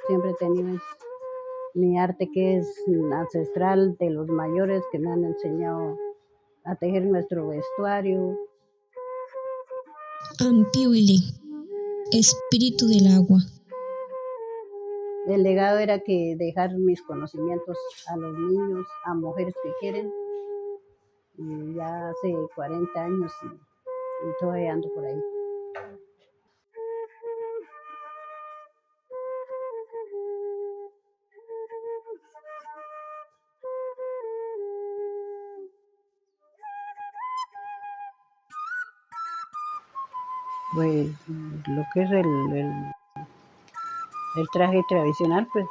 siempre he tenido mi arte que es ancestral de los mayores que me han enseñado a tejer nuestro vestuario. Ampiuli, espíritu del agua. El legado era que dejar mis conocimientos a los niños, a mujeres que quieren. Y ya hace 40 años y todavía ando por ahí. Pues lo que es el traje tradicional, pues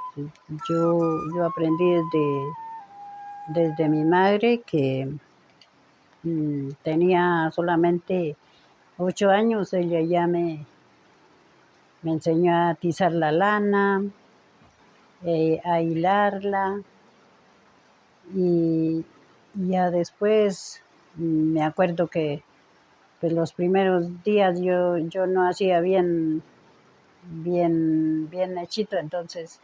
yo aprendí desde mi madre que tenía solamente 8 años. Ella ya me enseñó a atizar la lana, a hilarla, y ya después me acuerdo que pues los primeros días yo no hacía bien hechito, entonces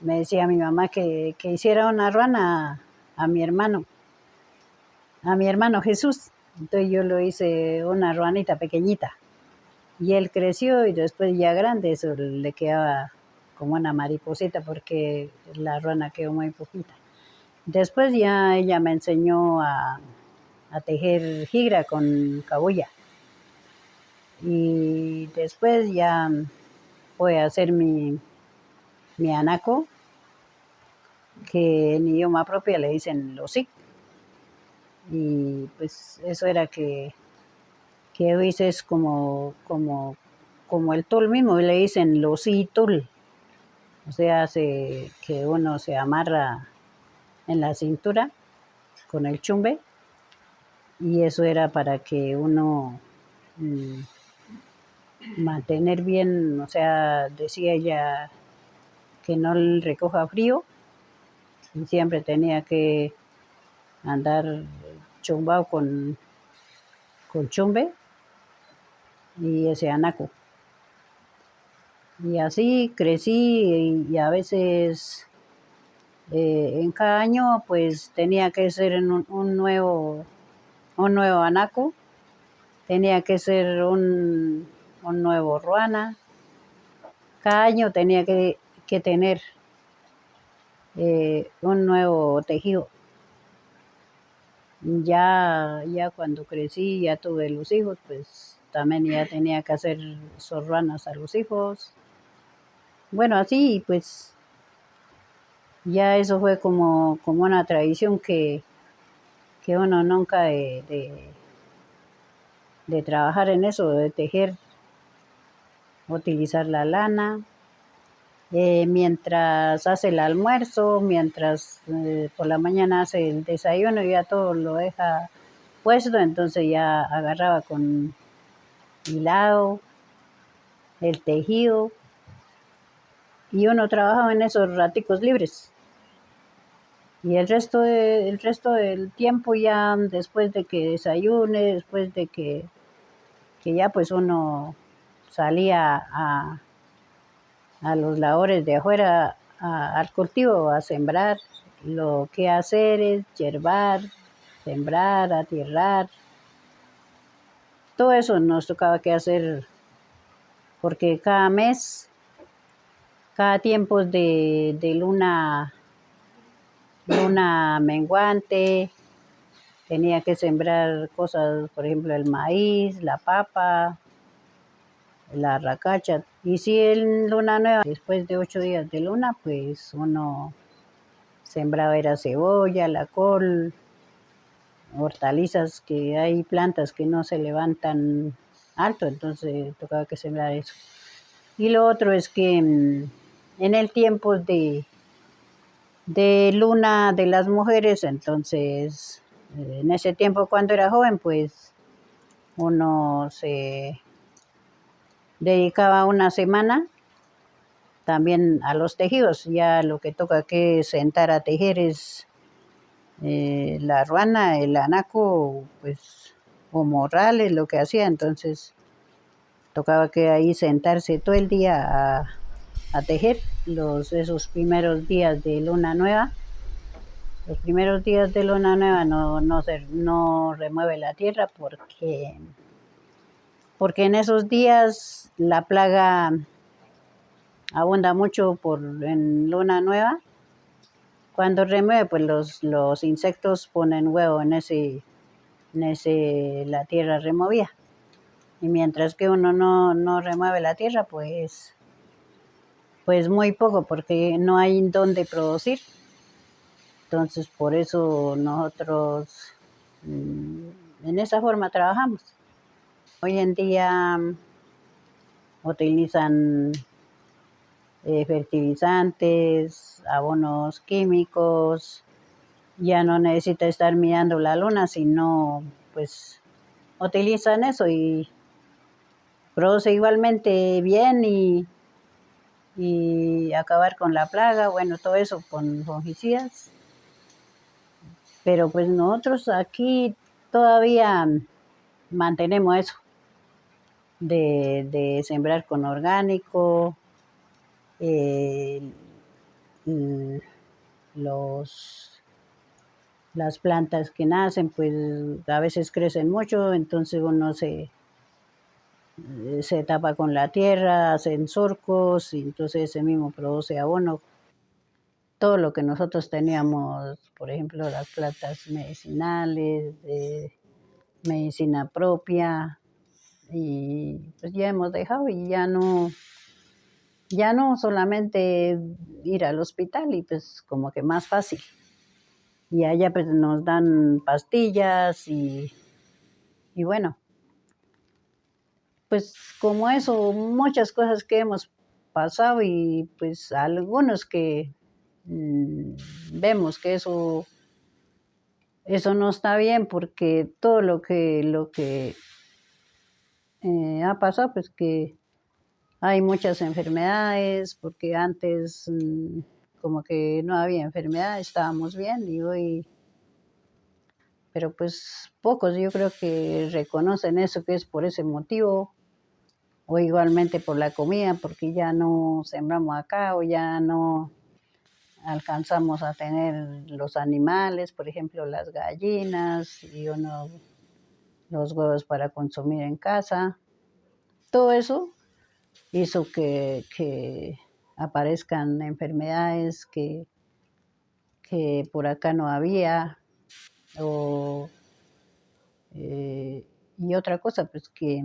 me decía mi mamá que hiciera una ruana a mi hermano Jesús. Entonces yo lo hice una ruanita pequeñita y él creció y después ya grande eso le quedaba como una mariposita porque la ruana quedó muy poquita. Después ya ella me enseñó a tejer jigra con cabuya y después ya pude hacer mi anaco, que en idioma propio le dicen losic. Y pues eso era que hoy es como el tul mismo, le dicen lositul. O sea, que uno se amarra en la cintura con el chumbe, y eso era para que uno mantener bien, o sea, decía ella que no le recoja frío, y siempre tenía que andar chumbado con chumbe y ese anaco. Y así crecí, y a veces en cada año pues tenía que ser un nuevo anaco, tenía que ser un nuevo ruana. Cada año tenía que tener un nuevo tejido. Ya cuando crecí, ya tuve los hijos, pues también ya tenía que hacer sorruanas a los hijos. Bueno, así pues ya eso fue como una tradición que uno nunca de trabajar en eso, de tejer, utilizar la lana. Mientras hace el almuerzo, mientras por la mañana hace el desayuno, ya todo lo deja puesto, entonces ya agarraba con hilado, el tejido, y uno trabajaba en esos raticos libres. Y el resto del tiempo, ya después de que desayune, después de que ya pues uno salía a los labores de afuera, al cultivo, a sembrar. Lo que hacer es yerbar, sembrar, atierrar. Todo eso nos tocaba que hacer, porque cada mes, cada tiempo de luna menguante, tenía que sembrar cosas, por ejemplo, el maíz, la papa, la racacha. Y si en luna nueva, después de 8 días de luna, pues uno sembraba era cebolla, la col, hortalizas, que hay plantas que no se levantan alto, entonces tocaba que sembrar eso. Y lo otro es que en el tiempo de luna de las mujeres, entonces en ese tiempo cuando era joven, pues uno se dedicaba una semana también a los tejidos. Ya lo que toca que sentar a tejer es la ruana, el anaco, pues, o morrales, lo que hacía. Entonces tocaba que ahí sentarse todo el día a tejer esos primeros días de luna nueva. Los primeros días de luna nueva no remueve la tierra porque en esos días la plaga abunda mucho en luna nueva. Cuando remueve, pues los insectos ponen huevo en la tierra removida. Y mientras que uno no remueve la tierra, pues muy poco, porque no hay donde producir. Entonces, por eso nosotros en esa forma trabajamos. Hoy en día utilizan fertilizantes, abonos químicos, ya no necesita estar mirando la luna, sino pues utilizan eso y produce igualmente bien y acabar con la plaga, bueno, todo eso con fungicidas. Pero pues nosotros aquí todavía mantenemos eso, de sembrar con orgánico, eh, las plantas que nacen, pues a veces crecen mucho, entonces uno se tapa con la tierra, hacen surcos, y entonces ese mismo produce abono. Todo lo que nosotros teníamos, por ejemplo, las plantas medicinales, de medicina propia, y pues ya hemos dejado y ya no solamente ir al hospital y pues como que más fácil. Y allá pues nos dan pastillas y bueno, pues como eso, muchas cosas que hemos pasado y pues algunos que vemos que eso no está bien porque todo lo que ha pasado, pues que hay muchas enfermedades, porque antes como que no había enfermedad, estábamos bien y hoy, pero pues pocos yo creo que reconocen eso, que es por ese motivo, o igualmente por la comida, porque ya no sembramos acá o ya no alcanzamos a tener los animales, por ejemplo las gallinas y los huevos para consumir en casa. Todo eso hizo que aparezcan enfermedades que por acá no había, o, y otra cosa, pues que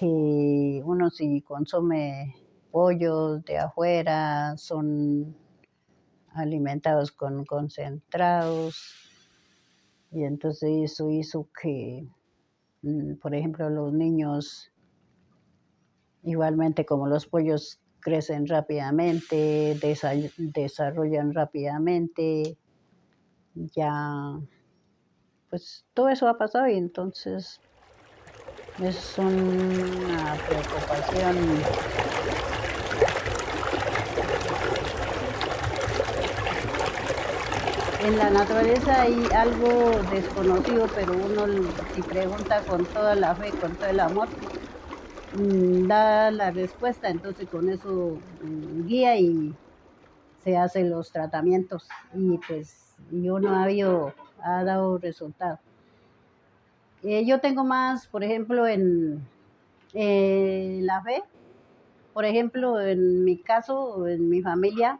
uno si consume pollos de afuera, son alimentados con concentrados, y entonces eso hizo que, por ejemplo, los niños, igualmente como los pollos crecen rápidamente, desarrollan rápidamente, ya, pues todo eso ha pasado y entonces es una preocupación. En la naturaleza hay algo desconocido, pero uno si pregunta con toda la fe, con todo el amor, da la respuesta, entonces con eso guía y se hacen los tratamientos y pues uno ha dado resultado. Yo tengo más, por ejemplo, en la fe. Por ejemplo, en mi caso, en mi familia,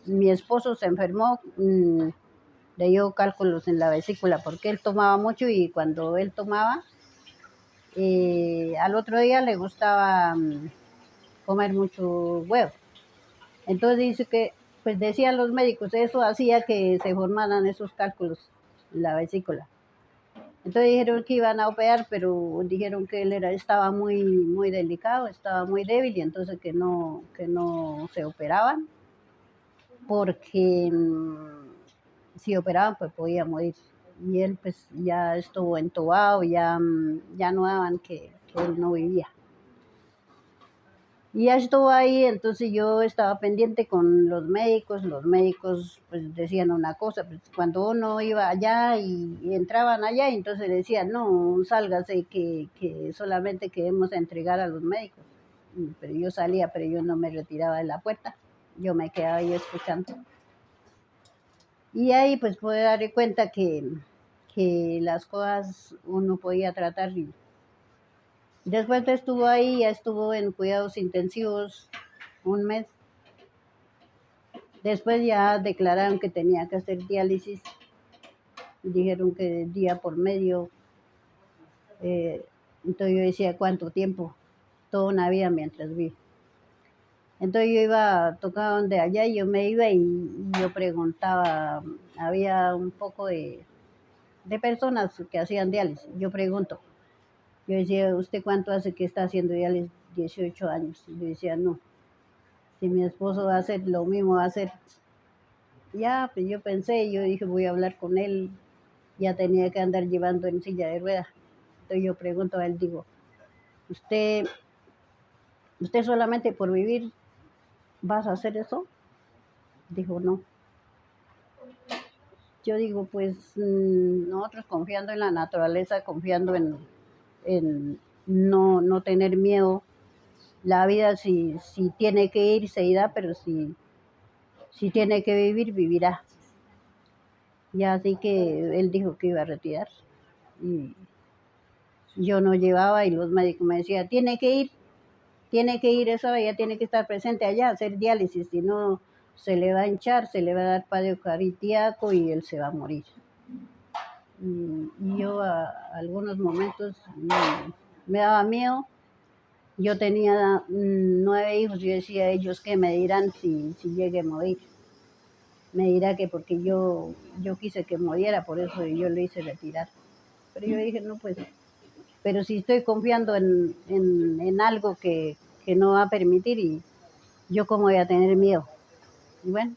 mi esposo se enfermó, le dio cálculos en la vesícula porque él tomaba mucho y cuando él tomaba, al otro día le gustaba comer mucho huevo. Entonces dice que, pues decían los médicos, eso hacía que se formaran esos cálculos en la vesícula. Entonces dijeron que iban a operar, pero dijeron que él estaba muy, muy delicado, estaba muy débil y entonces que no se operaban porque si operaban pues podía morir. Y él pues ya estuvo entubado, ya no daban que él no vivía. Y ya estuvo ahí, entonces yo estaba pendiente con los médicos pues decían una cosa, pues cuando uno iba allá y entraban allá, entonces decían, no, sálgase que solamente queremos entregar a los médicos. pero yo salía, pero yo no me retiraba de la puerta, yo me quedaba ahí escuchando. Y ahí pues pude darme cuenta que las cosas uno podía tratar. Y después de estuvo ahí, ya estuvo en cuidados intensivos un mes. Después ya declararon que tenía que hacer diálisis. Dijeron que día por medio. Entonces yo decía, ¿cuánto tiempo? Toda una vida mientras vi. Entonces yo iba, tocaba donde allá y yo me iba y yo preguntaba, había un poco de personas que hacían diálisis. Yo pregunto, yo decía, ¿usted cuánto hace que está haciendo diálisis? 18 años. Y yo decía, no, si mi esposo va a hacer lo mismo, va a hacer. Ya, pues yo pensé, yo dije, voy a hablar con él, ya tenía que andar llevando en silla de ruedas. Entonces yo pregunto a él, digo, ¿usted, usted solamente por vivir vas a hacer eso? Dijo, no. Yo digo, pues nosotros confiando en la naturaleza, confiando en no tener miedo. La vida si tiene que ir, se irá, pero si tiene que vivir, vivirá. Y así que él dijo que iba a retirar. Y yo no llevaba y los médicos me decían, tiene que ir, esa ella tiene que estar presente allá, hacer diálisis, si no se le va a hinchar, se le va a dar paro cardíaco y él se va a morir. Y yo a algunos momentos me daba miedo. Yo tenía 9 hijos, yo decía, ellos qué me dirán si llegue a morir. Me dirá que porque yo quise que muriera, por eso yo lo hice retirar. Pero yo dije, no, pues, pero si estoy confiando en algo que no va a permitir, y yo cómo voy a tener miedo. Y bueno,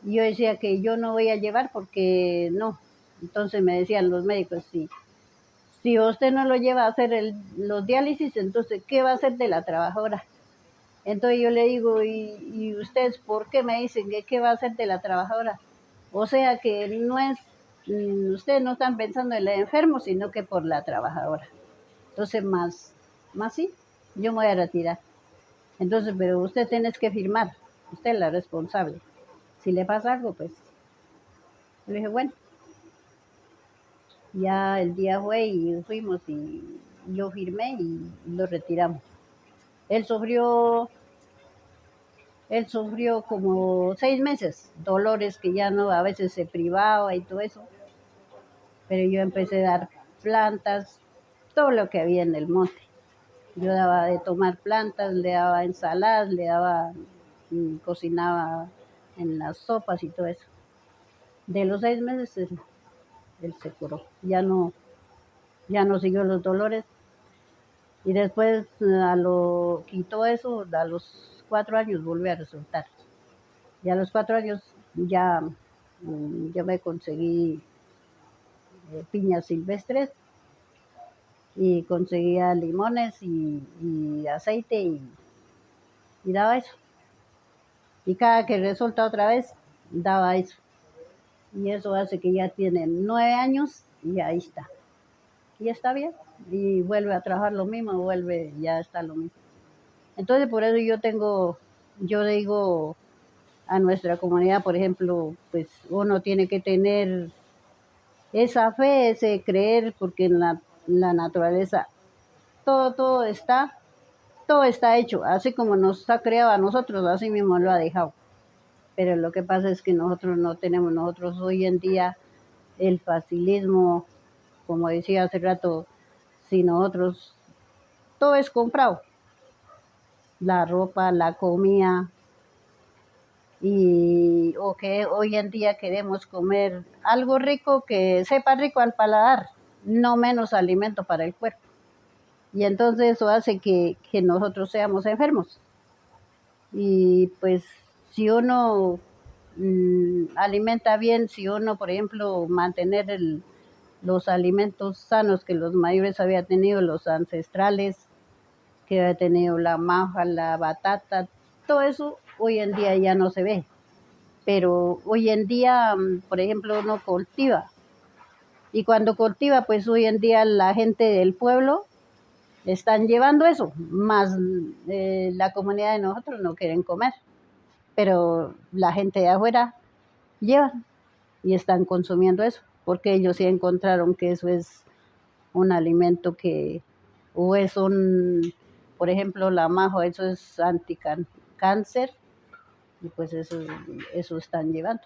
yo decía que yo no voy a llevar porque no. Entonces me decían los médicos, si usted no lo lleva a hacer los diálisis, entonces, ¿qué va a hacer de la trabajadora? Entonces yo le digo, ¿y ustedes por qué me dicen que qué va a hacer de la trabajadora? O sea que no es, ustedes no están pensando en el enfermo, sino que por la trabajadora. Entonces, más sí, yo me voy a retirar. Entonces, pero usted tiene que firmar, usted es la responsable. Si le pasa algo, pues. Le dije, bueno, ya el día fue y fuimos y yo firmé y lo retiramos. Él sufrió Él sufrió como 6 meses, dolores que ya no, a veces se privaba y todo eso. Pero yo empecé a dar plantas, todo lo que había en el monte. Yo daba de tomar plantas, le daba ensaladas, le daba, cocinaba en las sopas y todo eso. De los 6 meses él se curó, ya no siguió los dolores. Y después quitó eso, a los 4 años volvió a resultar. Y a los 4 años ya yo me conseguí piñas silvestres y conseguía limones y aceite y daba eso. Y cada que resulta otra vez, daba eso. Y eso hace que ya tiene 9 años y ahí está. Y está bien. Y vuelve a trabajar lo mismo, ya está lo mismo. Entonces por eso yo digo a nuestra comunidad, por ejemplo, pues uno tiene que tener esa fe, ese creer, porque en la naturaleza todo está hecho, así como nos ha creado a nosotros, así mismo lo ha dejado. Pero lo que pasa es que nosotros hoy en día el facilismo, como decía hace rato, si nosotros, todo es comprado, la ropa, la comida, o que hoy en día queremos comer algo rico que sepa rico al paladar, no menos alimento para el cuerpo. Y entonces eso hace que nosotros seamos enfermos. Y pues si uno alimenta bien, si uno, por ejemplo, mantener los alimentos sanos que los mayores habían tenido, los ancestrales, que había tenido la maja, la batata, todo eso hoy en día ya no se ve. Pero hoy en día, por ejemplo, uno cultiva. Y cuando cultiva, pues hoy en día la gente del pueblo están llevando eso, más la comunidad de nosotros no quieren comer, pero la gente de afuera lleva y están consumiendo eso, porque ellos sí encontraron que eso es un alimento que, o es un, por ejemplo, la majo, eso es anticáncer, y pues eso están llevando,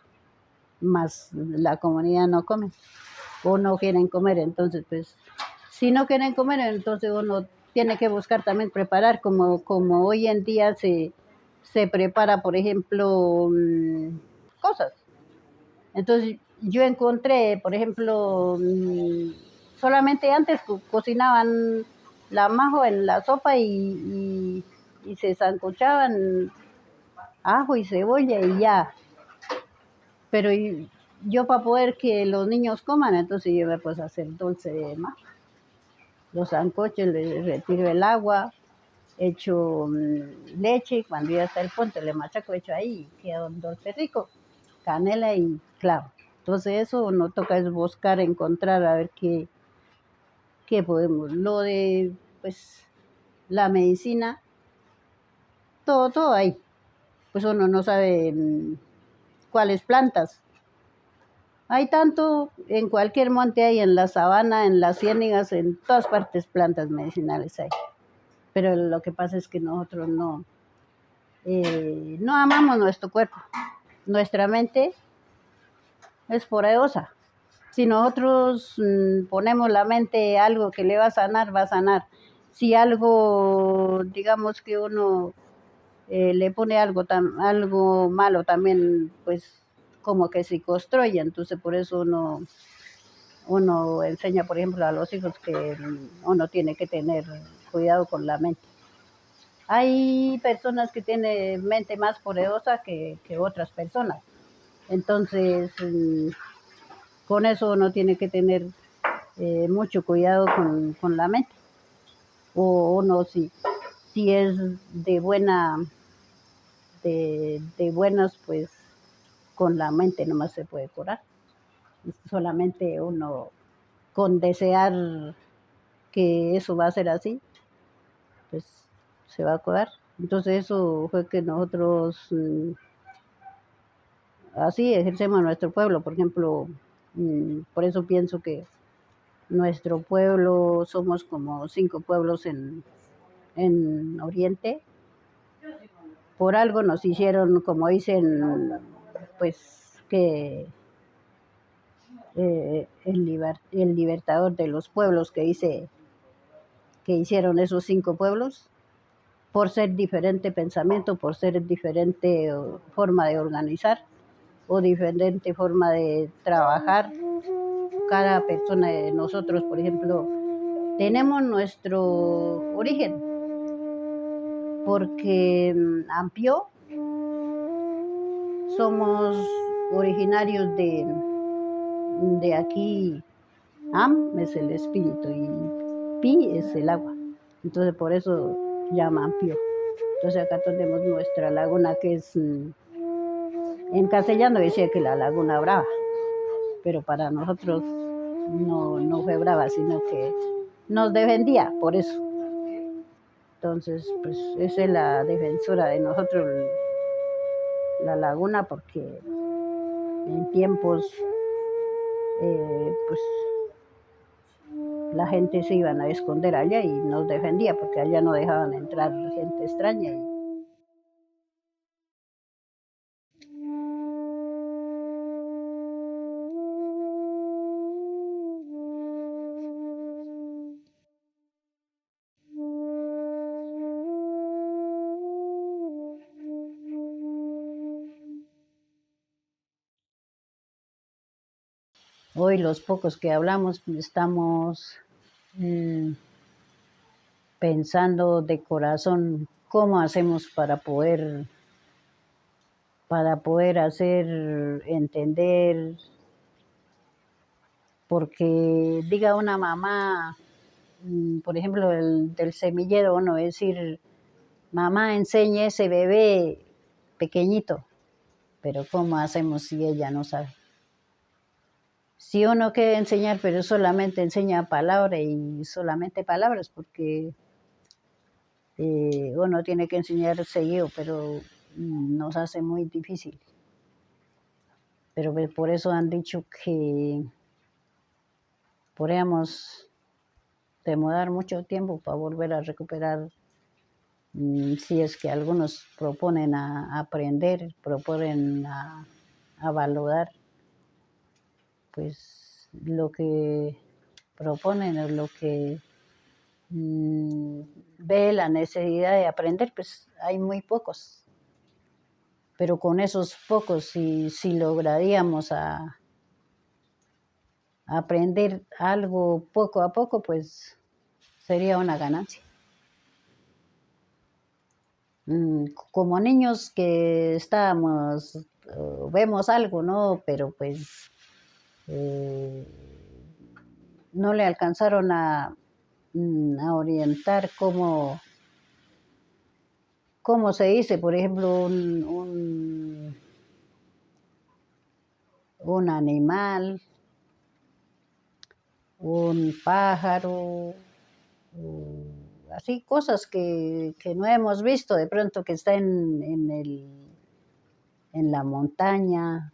más la comunidad no come, o no quieren comer, entonces pues, si no quieren comer, entonces uno tiene que buscar también preparar, como hoy en día se prepara, por ejemplo, cosas. Entonces yo encontré, por ejemplo, solamente antes cocinaban la majo en la sopa y se sancochaban ajo y cebolla y ya. Pero yo para poder que los niños coman, entonces yo me puse a hacer dulce de majo. Los sancoches, les retiro el agua, echo leche, cuando ya está el punto le machaco, echo ahí y queda un dulce rico, canela y clavo. Entonces eso nos toca es buscar, encontrar, a ver qué podemos. Lo de, pues, la medicina, todo ahí. Pues uno no sabe cuáles plantas. Hay tanto, en cualquier monte hay, en la sabana, en las ciénagas, en todas partes plantas medicinales hay. Pero lo que pasa es que nosotros no amamos nuestro cuerpo. Nuestra mente es poderosa. Si nosotros ponemos la mente algo que le va a sanar, va a sanar. Si algo, digamos que uno le pone algo malo también, pues como que se construye. Entonces por eso uno enseña, por ejemplo, a los hijos que uno tiene que tener cuidado con la mente. Hay personas que tienen mente más poderosa que otras personas. Entonces, con eso uno tiene que tener mucho cuidado con la mente. O uno si es de de buenas, pues con la mente nomás se puede curar. Solamente uno con desear que eso va a ser así, pues se va a curar. Entonces eso fue que nosotros así ejercemos nuestro pueblo. Por ejemplo, por eso pienso que nuestro pueblo somos como 5 pueblos en Oriente. Por algo nos hicieron, como dicen, pues que el libertador de los pueblos que hicieron esos 5 pueblos, por ser diferente pensamiento, por ser diferente forma de organizar o diferente forma de trabajar. Cada persona de nosotros, por ejemplo, tenemos nuestro origen, porque Ampio somos originarios de aquí. Am es el espíritu y Pi es el agua. Entonces por eso llaman Pío. Entonces acá tenemos nuestra laguna que es, en castellano decía que la laguna brava, pero para nosotros no fue brava, sino que nos defendía por eso. Entonces, pues esa es la defensora de nosotros, la laguna, porque en tiempos, pues la gente se iban a esconder allá y nos defendía porque allá no dejaban entrar gente extraña. Hoy los pocos que hablamos estamos pensando de corazón cómo hacemos para poder hacer entender, porque diga una mamá, por ejemplo, del semillero, uno decir, mamá, enseñe ese bebé pequeñito, pero ¿cómo hacemos si ella no sabe? Si uno quiere enseñar, pero solamente enseña palabras y solamente palabras, porque uno tiene que enseñar seguido, pero nos hace muy difícil. Pero pues, por eso han dicho que podríamos demorar mucho tiempo para volver a recuperar, si es que algunos proponen a aprender, proponen a valorar, pues lo que proponen o lo que ve la necesidad de aprender, pues hay muy pocos. Pero con esos pocos, si lograríamos a aprender algo poco a poco, pues sería una ganancia. Como niños que estábamos, vemos algo, ¿no? Pero pues no le alcanzaron a orientar cómo se dice, por ejemplo, un animal, un pájaro, así cosas que no hemos visto de pronto que está en la montaña.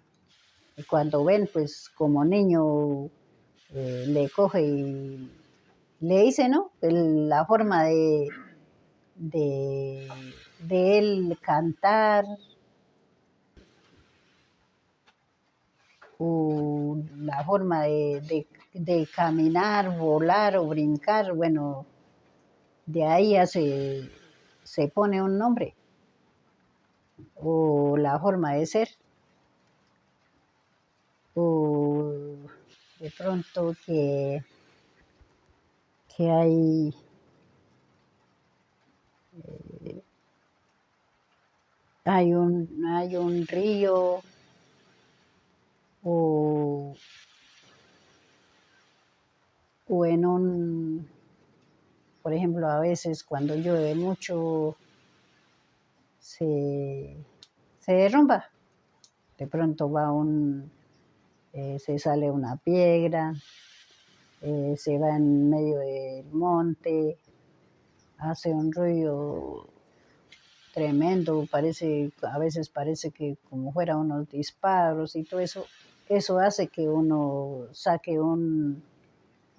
Y cuando ven, pues como niño le coge y le dice, ¿no? La forma de, de él cantar, o la forma de caminar, volar o brincar, bueno, de ahí ya se pone un nombre, o la forma de ser, o de pronto que hay un río, o, o en por ejemplo, a veces cuando llueve mucho se derrumba. De pronto se sale una piedra, se va en medio del monte, hace un ruido tremendo, a veces parece que como fuera unos disparos y todo eso. Eso hace que uno saque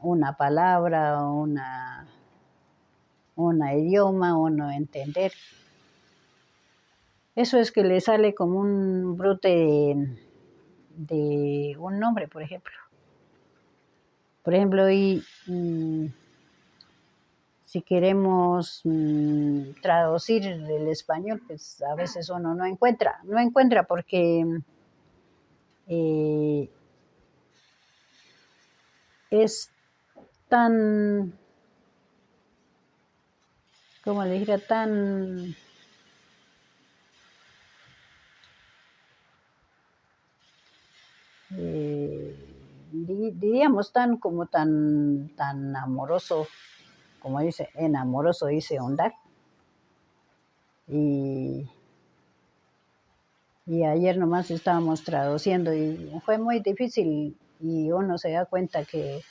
una palabra, una idioma, uno entender. Eso es que le sale como un brote de un nombre, por ejemplo. Por ejemplo, si queremos traducir del español, pues a veces uno no encuentra porque eh, es tan, como le dijera, tan diríamos tan amoroso, como dice, enamoroso, dice Ondak. Y ayer nomás estábamos traduciendo y fue muy difícil y uno se da cuenta que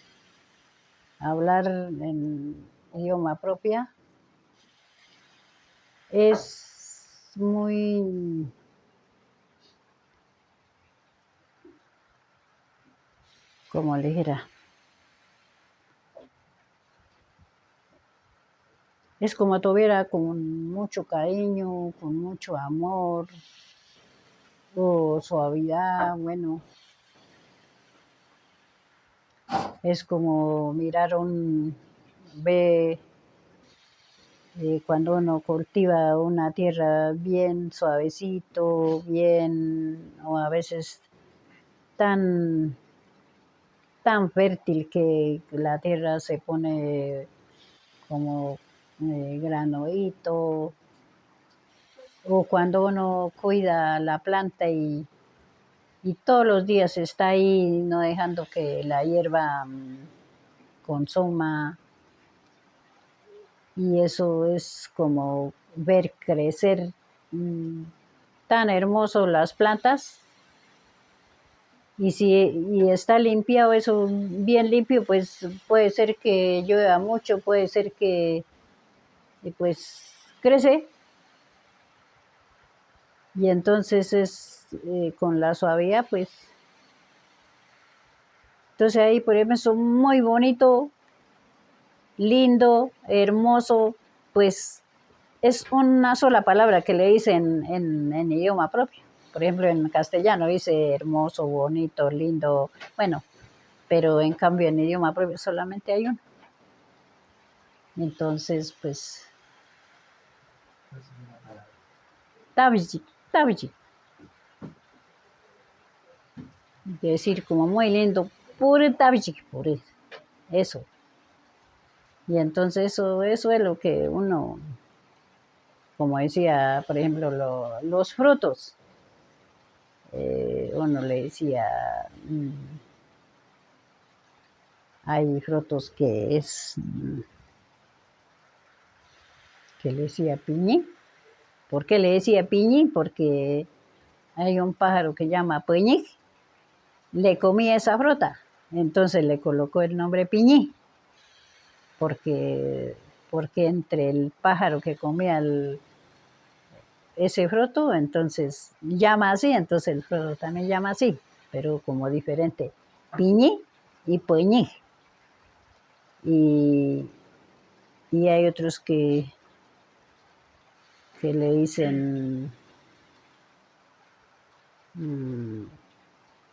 hablar en idioma propia es muy, como le dijera, es como tuviera con mucho cariño, con mucho amor o suavidad, bueno, es como ve cuando uno cultiva una tierra bien suavecito, bien, o a veces tan, tan fértil que la tierra se pone como granoíto, o cuando uno cuida la planta y todos los días está ahí no dejando que la hierba consuma, y eso es como ver crecer tan hermoso las plantas. Y está limpiado eso, bien limpio, pues puede ser que llueva mucho, puede ser que pues crece y entonces es con la suavidad, pues. Entonces ahí, por ejemplo, es muy bonito, lindo, hermoso, pues es una sola palabra que le dice en idioma propio. Por ejemplo, en castellano dice hermoso, bonito, lindo, bueno, pero en cambio en idioma propio solamente hay uno. Entonces, pues, tabji, tabji, decir como muy lindo, pure tabji, pure, eso. Y entonces eso es lo que uno, como decía, por ejemplo, los frutos. Uno le decía, hay frutos que le decía piñí. ¿Por qué le decía piñí? Porque hay un pájaro que llama peñic, le comía esa fruta, entonces le colocó el nombre piñí, porque, porque entre el pájaro que comía ese fruto, entonces llama así, entonces el fruto también llama así, pero como diferente, piñí y peñic. Y hay otros que le dicen,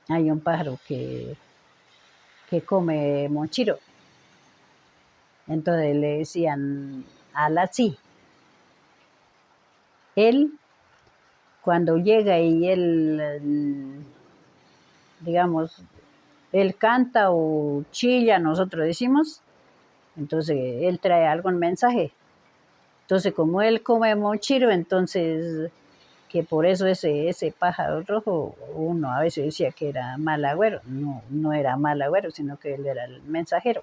hay un pájaro que come mochiro, entonces le decían alachi. Él, cuando llega y él, digamos, él canta o chilla, nosotros decimos, entonces él trae algún mensaje. Entonces, como él come mochiro, entonces que por eso ese pájaro rojo, uno a veces decía que era mal agüero. No, no era mal agüero, sino que él era el mensajero.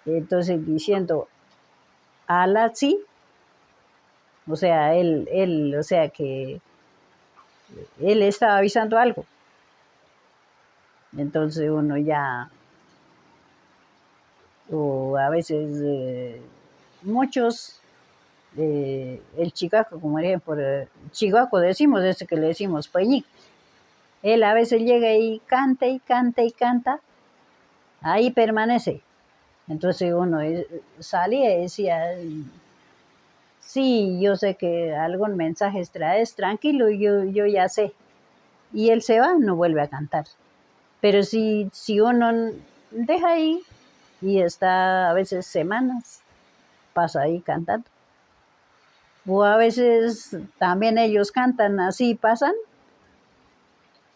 Entonces, diciendo Alatzi, o sea, o sea que él estaba avisando algo. Entonces uno ya, o a veces muchos, el chicaco, como ejemplo, chicaco decimos, ese que le decimos peñic, él a veces llega y canta y canta y canta, ahí permanece. Entonces uno salía y decía, sí, yo sé que algún mensaje traes, tranquilo, yo ya sé. Y él se va, no vuelve a cantar. Pero si uno deja ahí y está a veces semanas, pasa ahí cantando. O a veces también ellos cantan así, pasan.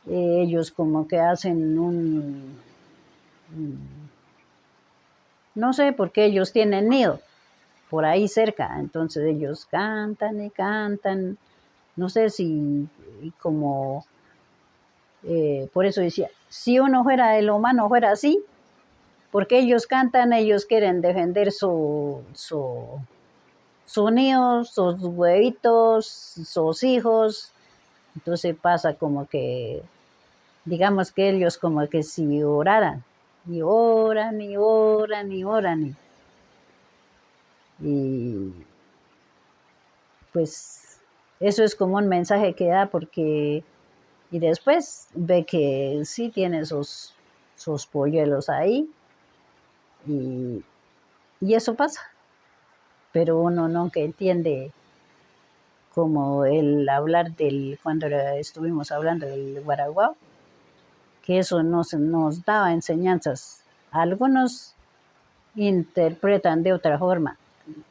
Ellos como que hacen no sé, porque ellos tienen nido por ahí cerca, entonces ellos cantan y cantan, no sé si como, por eso decía, si uno fuera, el humano fuera así, porque ellos cantan, ellos quieren defender su nido, sus huevitos, sus hijos, entonces pasa como que, digamos que ellos como que si oraran, y oran, y oran, y oran, y pues eso es como un mensaje que da porque, y después ve que sí tiene sus polluelos ahí y, y eso pasa, pero uno nunca entiende como el hablar cuando estuvimos hablando del guaraguao, que eso nos daba enseñanzas. Algunos interpretan de otra forma,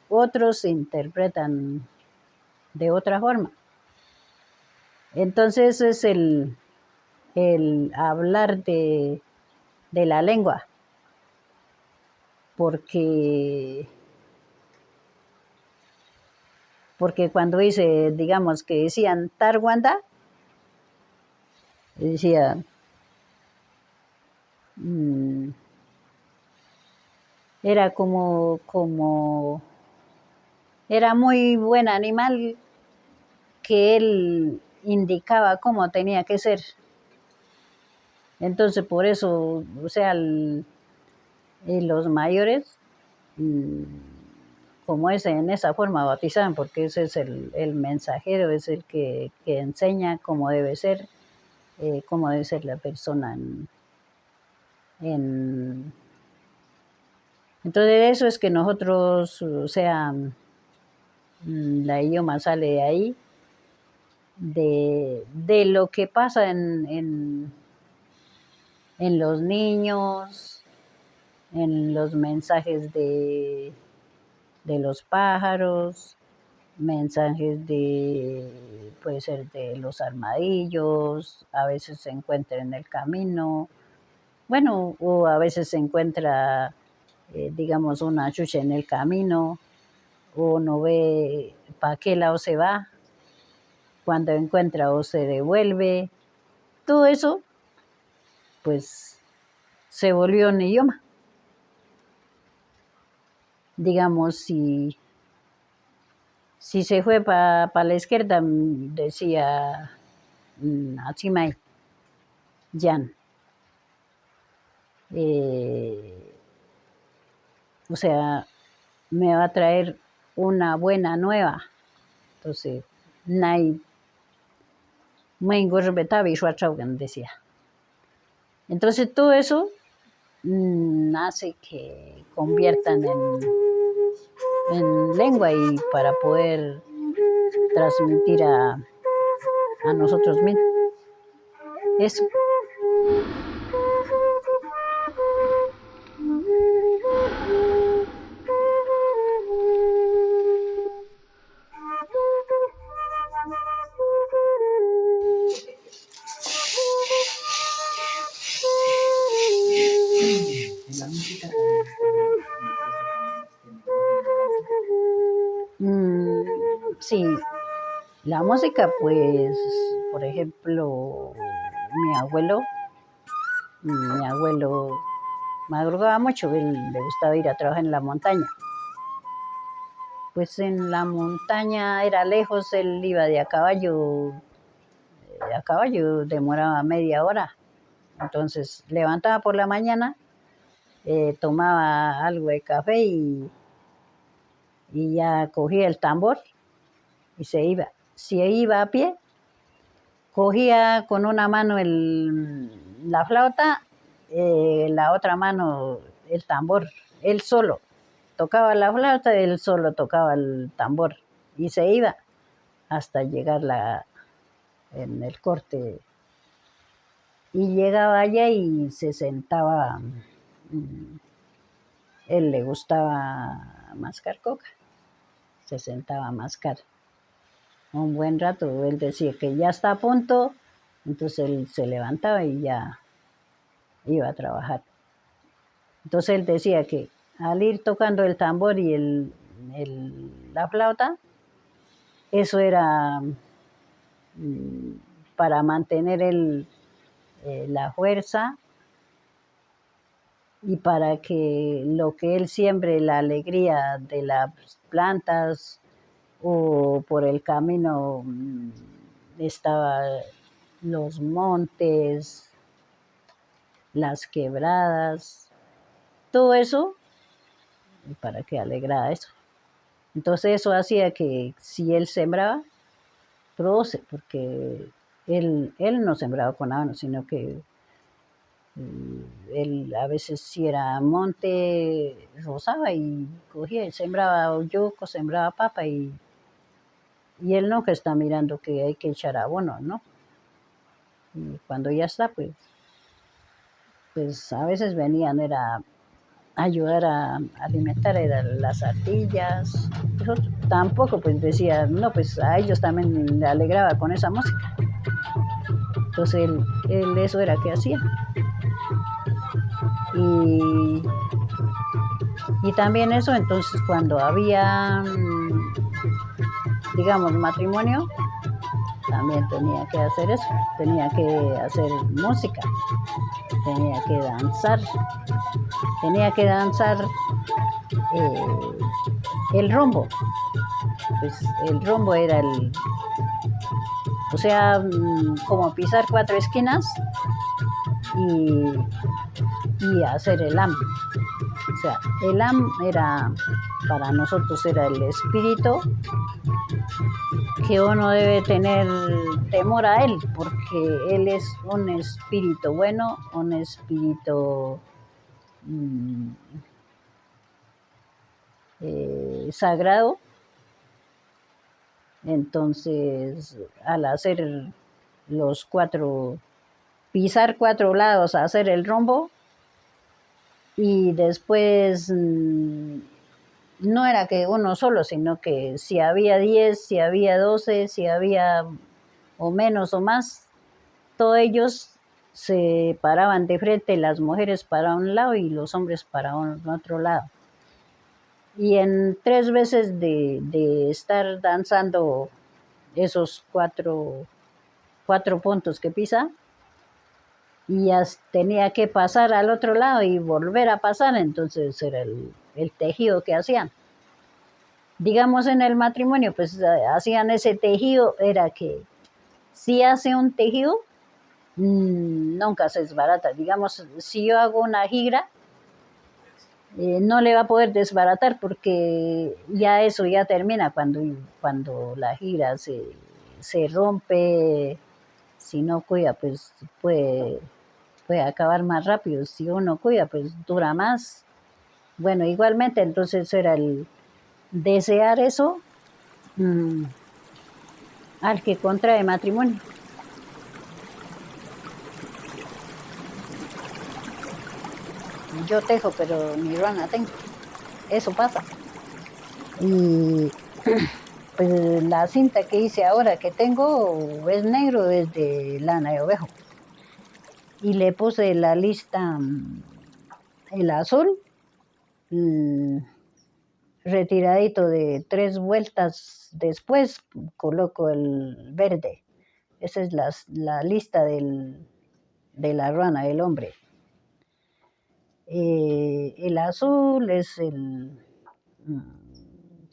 otros interpretan de otra forma. Entonces es el hablar de la lengua, porque cuando dice, digamos que decían Tarwanda, decía, era era muy buen animal que él indicaba cómo tenía que ser. Entonces por eso, o sea, los mayores como es en esa forma bautizaban, porque ese es el mensajero, es el que enseña cómo debe ser la persona en- entonces eso es que nosotros, o sea, la idioma sale de ahí, de lo que pasa en los niños, en los mensajes de los pájaros, mensajes puede ser de los armadillos, a veces se encuentra en el camino, bueno, o a veces se encuentra, digamos, una chucha en el camino, o no ve para qué lado se va, cuando encuentra o se devuelve, todo eso, pues se volvió un idioma. Digamos, si se fue para la izquierda, decía Achimay, Jan. O sea, me va a traer una buena nueva. Entonces, Nai decía. Entonces, todo eso hace que conviertan en lengua y para poder transmitir a nosotros mismos. Eso. La música Sí, la música, pues, por ejemplo, mi abuelo madrugaba mucho, él le gustaba ir a trabajar en la montaña. Pues en la montaña era lejos, él iba a caballo demoraba media hora. Entonces levantaba por la mañana, tomaba algo de café y ya cogía el tambor y se iba. Si iba a pie, cogía con una mano la flauta, la otra mano el tambor, él solo tocaba la flauta, él solo tocaba el tambor y se iba hasta llegar en el corte. Y llegaba allá y se sentaba, él le gustaba mascar coca, se sentaba a mascar. Un buen rato, él decía que ya está a punto, entonces él se levantaba y ya iba a trabajar. Entonces él decía que al ir tocando el tambor y la flauta, eso era para mantener la fuerza y para que lo que él siembre, la alegría de las plantas o por el camino estaba los montes, las quebradas, todo eso para que alegrara eso. Entonces eso hacía que si él sembraba, produce, porque él no sembraba con habano, sino que él a veces si era monte, rozaba y cogía y sembraba yuco, sembraba papa y él no que está mirando que hay que echar abono, ¿no? Y cuando ya está, pues a veces venían, era ayudar a alimentar las ardillas. Nosotros tampoco pues decía, no, pues a ellos también le alegraba con esa música. Entonces él eso era que hacía. Y también eso, entonces cuando había, digamos, matrimonio, también tenía que hacer eso, tenía que hacer música, tenía que danzar el rombo. Pues el rombo era o sea, como pisar 4 esquinas y hacer el am. O sea, el am era para nosotros era el espíritu, que uno debe tener temor a él, porque él es un espíritu bueno, un espíritu mm, sagrado. Entonces, al hacer los cuatro, pisar 4 lados, hacer el rombo, y después no era que uno solo, sino que si había 10, si había 12, si había o menos o más, todos ellos se paraban de frente, las mujeres para un lado y los hombres para otro lado. Y en 3 veces de estar danzando esos cuatro puntos que pisa, y ya tenía que pasar al otro lado y volver a pasar, entonces era el tejido que hacían. Digamos en el matrimonio, pues hacían ese tejido, era que si hace un tejido, nunca se desbarata. Digamos, si yo hago una gira, no le va a poder desbaratar porque ya eso ya termina cuando la gira se rompe, si no cuida, pues puede acabar más rápido. Si uno cuida, pues dura más. Bueno, igualmente, entonces era el desear eso al que contrae matrimonio. Yo tejo, pero ni rana tengo. Eso pasa. Y pues la cinta que hice ahora que tengo es negro, es de lana de ovejo. Y le puse la lista, el azul, mm, retiradito de 3 vueltas después, coloco el verde. Esa es la lista de la rana, del hombre. El azul es el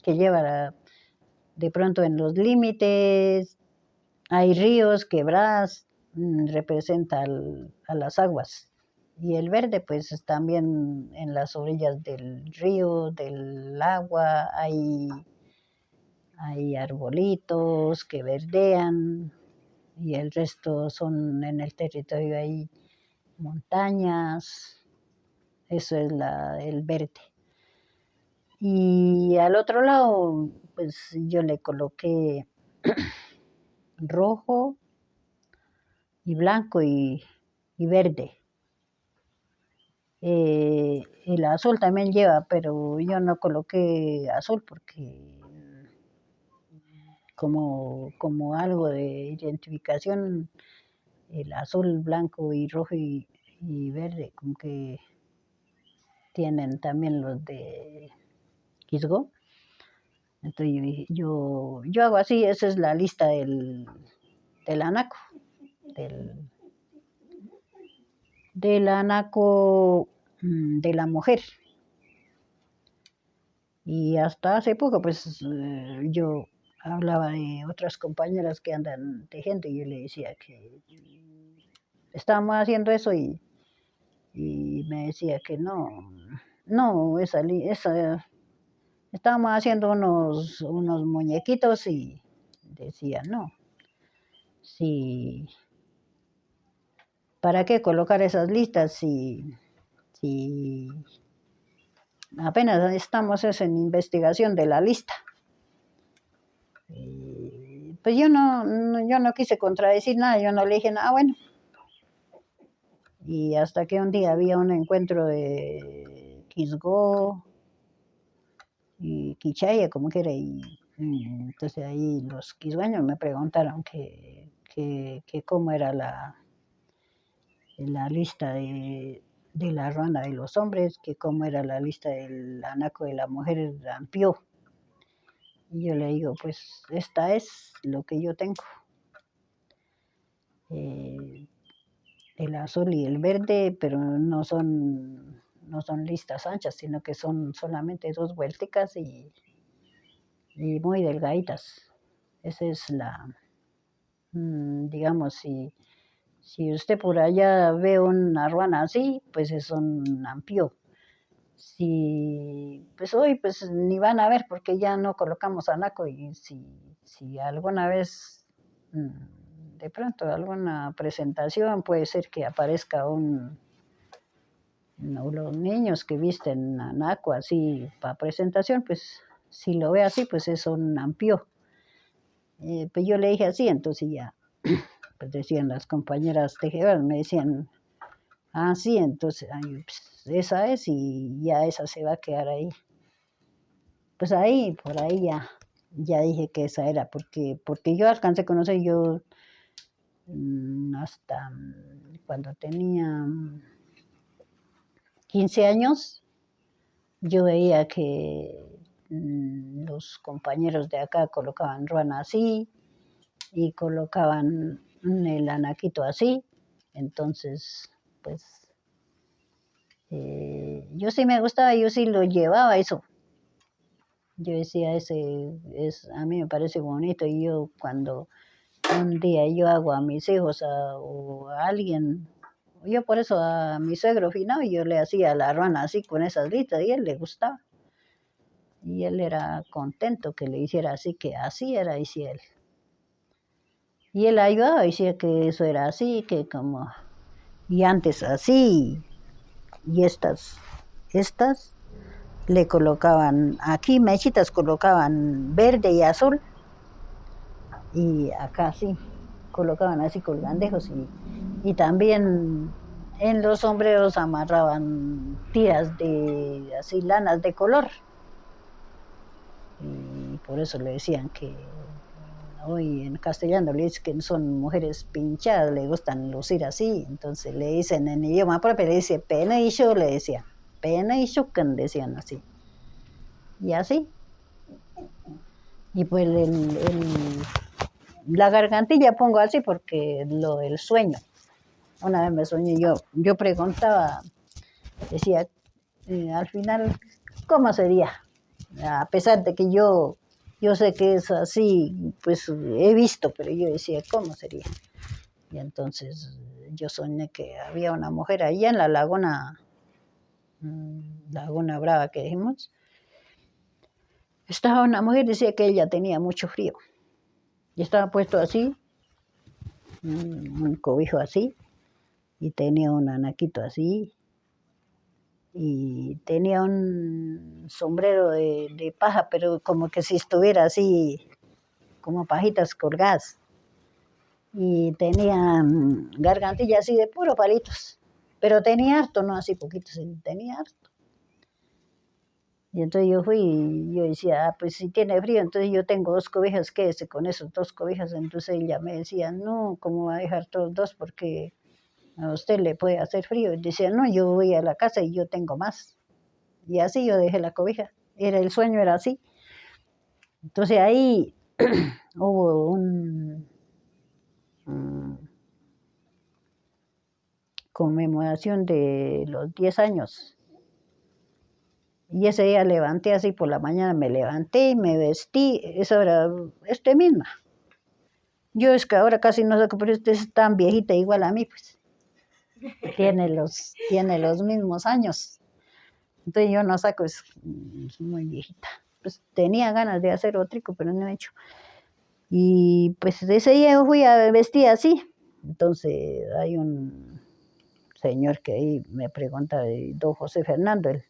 que lleva de pronto en los límites, hay ríos, quebradas, representa a las aguas. Y el verde, pues también en las orillas del río, del agua, hay arbolitos que verdean, y el resto son en el territorio, hay montañas, eso es el verde. Y al otro lado, pues yo le coloqué rojo y blanco y verde. El azul también lleva, pero yo no coloqué azul porque como algo de identificación, el azul, blanco y rojo y verde, como que tienen también los de Quisgo. Entonces yo dije, yo hago así, esa es la lista del anaco, del, del anaco de la mujer. Y hasta hace poco, pues yo hablaba de otras compañeras que andan tejiendo y yo le decía que estábamos haciendo eso y me decía que no, estábamos haciendo unos muñequitos y decía, no, si, ¿para qué colocar esas listas si apenas estamos en investigación de la lista? Pues yo no quise contradecir nada, yo no le dije nada bueno. Y hasta que un día había un encuentro de Quisgo y Quichaya, como que era, y entonces ahí los quisgueños me preguntaron que cómo era la lista de la rana de los hombres, que cómo era la lista del anaco de la mujer, el ampió. Y yo le digo, pues esta es lo que yo tengo. El azul y el verde, pero no son listas anchas, sino que son solamente 2 vuelticas y muy delgaditas. Esa es digamos, si usted por allá ve una ruana así, pues es un ampio. si, pues hoy pues ni van a ver porque ya no colocamos anaco y si alguna vez, de pronto alguna presentación puede ser que aparezca los niños que visten anaco así para presentación, pues si lo ve así, pues es un ampio. Pues yo le dije así, entonces ya, pues decían las compañeras tejedoras, me decían, ah, sí, entonces ay, pues, esa es y ya esa se va a quedar ahí. Pues ahí, por ahí ya dije que esa era, porque yo alcancé a conocer yo hasta cuando tenía 15 años, yo veía que los compañeros de acá colocaban ruana así y colocaban el anaquito así, entonces, pues, yo sí me gustaba, yo sí lo llevaba eso. Yo decía, a mí me parece bonito y yo cuando un día yo hago a mis hijos o a alguien, yo por eso a mi suegro finado yo le hacía la rana así con esas listas y él le gustaba. Y él era contento que le hiciera así, que así era, decía él. Y él ayudaba, decía que eso era así, que como, y antes así, y estas le colocaban, aquí mechitas colocaban verde y azul, y acá sí, colocaban así colgandejos y también en los sombreros amarraban tiras de así lanas de color y por eso le decían que hoy en castellano le dicen que son mujeres pinchadas, le gustan lucir así, entonces le dicen en idioma propio, le dice pena y yo, le decían pena y shukan, decían así y así y pues la gargantilla pongo así porque el sueño. Una vez me soñé, yo preguntaba, decía, al final, ¿cómo sería? A pesar de que yo sé que es así, pues he visto, pero yo decía, ¿cómo sería? Y entonces yo soñé que había una mujer allá en la laguna, Laguna Brava que dijimos. Estaba una mujer, decía que ella tenía mucho frío. Y estaba puesto así, un cobijo así, y tenía un anaquito así, y tenía un sombrero de paja, pero como que si estuviera así, como pajitas colgadas. Y tenía gargantilla así de puro palitos, pero tenía harto, no así poquitos, tenía harto. Y entonces yo fui y yo decía, ah, pues si tiene frío, entonces yo tengo 2 cobijas, quédese con esos 2 cobijas. Entonces ella me decía, no, ¿cómo va a dejar todos dos? Porque a usted le puede hacer frío. Y decía, no, yo voy a la casa y yo tengo más. Y así yo dejé la cobija. El sueño era así. Entonces ahí hubo conmemoración de los 10 años. Y ese día levanté así por la mañana, me levanté y me vestí. Eso era misma. Yo es que ahora casi no sé, pero usted es tan viejita igual a mí, pues. Tiene los mismos años. Entonces yo no saco, es muy viejita. Pues tenía ganas de hacer otrico, pero no he hecho. Y pues ese día yo fui a vestir así. Entonces hay un señor que ahí me pregunta de don José Fernando, él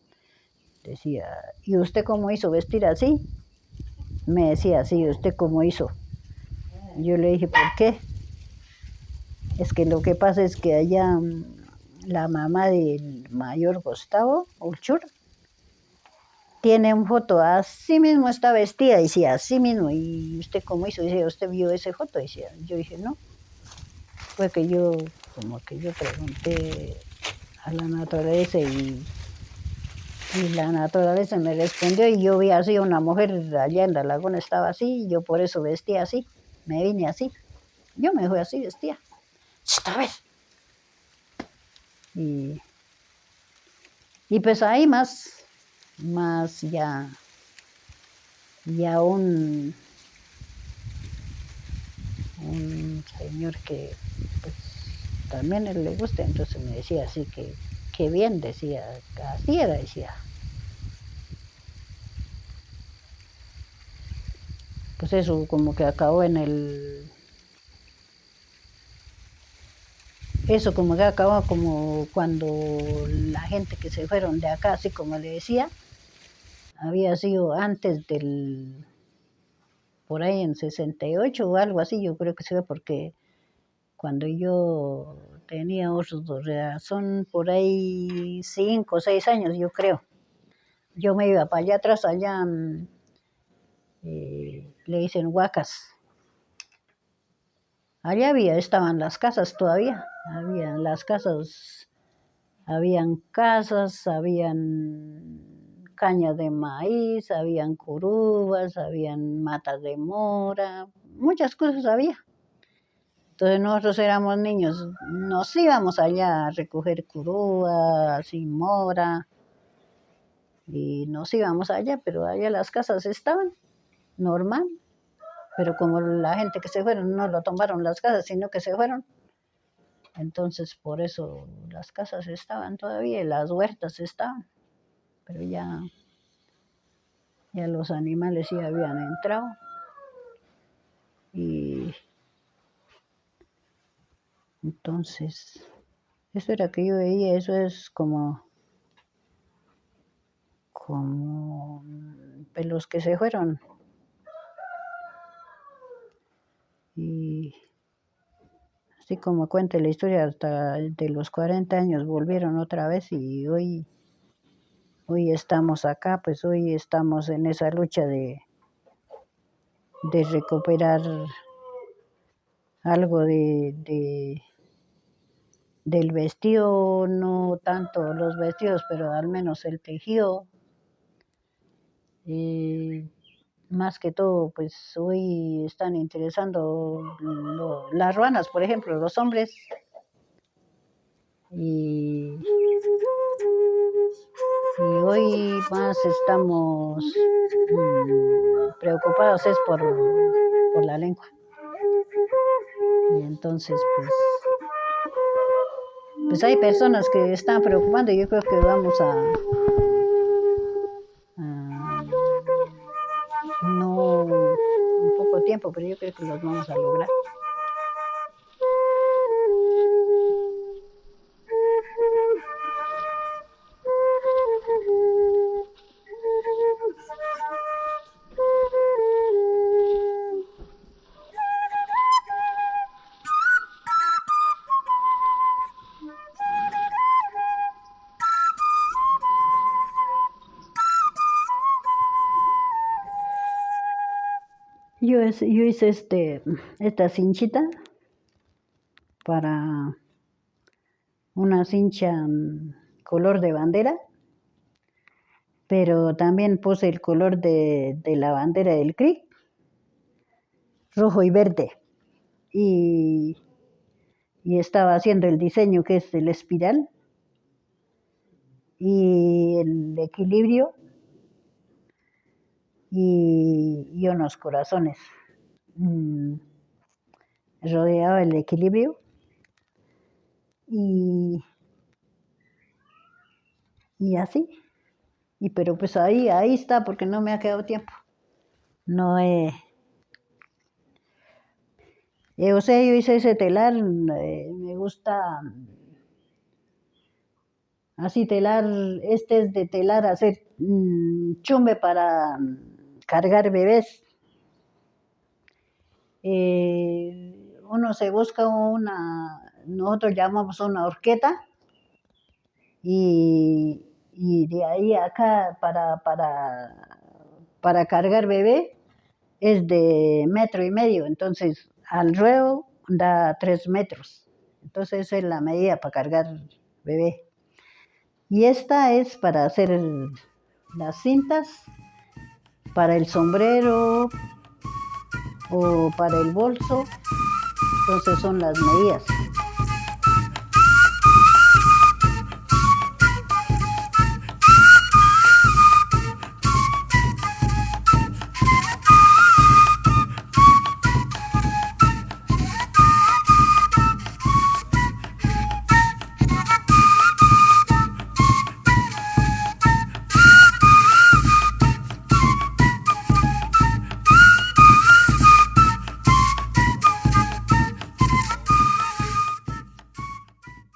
decía, ¿y usted cómo hizo vestir así? Me decía así, ¿usted cómo hizo? Yo le dije, ¿por qué? Es que lo que pasa es que allá la mamá del mayor Gustavo Ulchur tiene una foto, así mismo está vestida, decía, así mismo, ¿y usted cómo hizo? Dice, ¿usted vio esa foto? Decía, yo dije, no, fue que como que yo pregunté a la naturaleza y la naturaleza me respondió y yo vi así una mujer allá en la laguna, estaba así, y yo por eso vestía así, me vine así, yo me fui así, vestía. A ver. Y pues ahí más ya un señor que pues también a él le gusta, entonces me decía así que bien, decía, así era, decía. pues eso como que acabó eso como que acabó como cuando la gente que se fueron de acá, así como le decía, había sido antes por ahí en 68 o algo así, yo creo que se fue porque cuando yo tenía usos de razón por ahí 5 o 6 años, yo creo. Yo me iba para allá atrás, allá le dicen Huacas. Allá estaban las casas todavía, habían casas, habían cañas de maíz, habían curubas, habían matas de mora, muchas cosas había. Entonces nosotros éramos niños, nos íbamos allá a recoger curubas y mora, y nos íbamos allá, pero allá las casas estaban normal, pero como la gente que se fueron no lo tomaron las casas, sino que se fueron, entonces por eso las casas estaban todavía y las huertas estaban, pero ya los animales sí habían entrado. Y entonces, eso era que yo veía, eso es como pues, los que se fueron. Y así como cuenta la historia, hasta de los 40 años volvieron otra vez y hoy estamos acá, pues hoy estamos en esa lucha de recuperar algo del vestido, no tanto los vestidos, pero al menos el tejido. Más que todo, pues hoy están interesando las ruanas, por ejemplo, los hombres. Y hoy más estamos preocupados es por la lengua. Y entonces, pues hay personas que están preocupando y yo creo que vamos no un poco tiempo, pero yo creo que los vamos a lograr. Yo hice esta cinchita para una cincha color de bandera, pero también puse el color de la bandera del CRIC, rojo y verde. Y estaba haciendo el diseño que es el espiral y el equilibrio y unos corazones. Rodeaba el equilibrio y así. Pero pues ahí está, porque no me ha quedado tiempo. No o sea, yo hice ese telar, me gusta así telar, este es de telar, hacer chumbe para cargar bebés. Uno se busca nosotros llamamos una horqueta, y de ahí acá para cargar bebé es de 1,5 metros, entonces al ruedo da 3 metros, entonces esa es la medida para cargar bebé. Y esta es para hacer las cintas, para el sombrero o para el bolso, entonces son las medidas.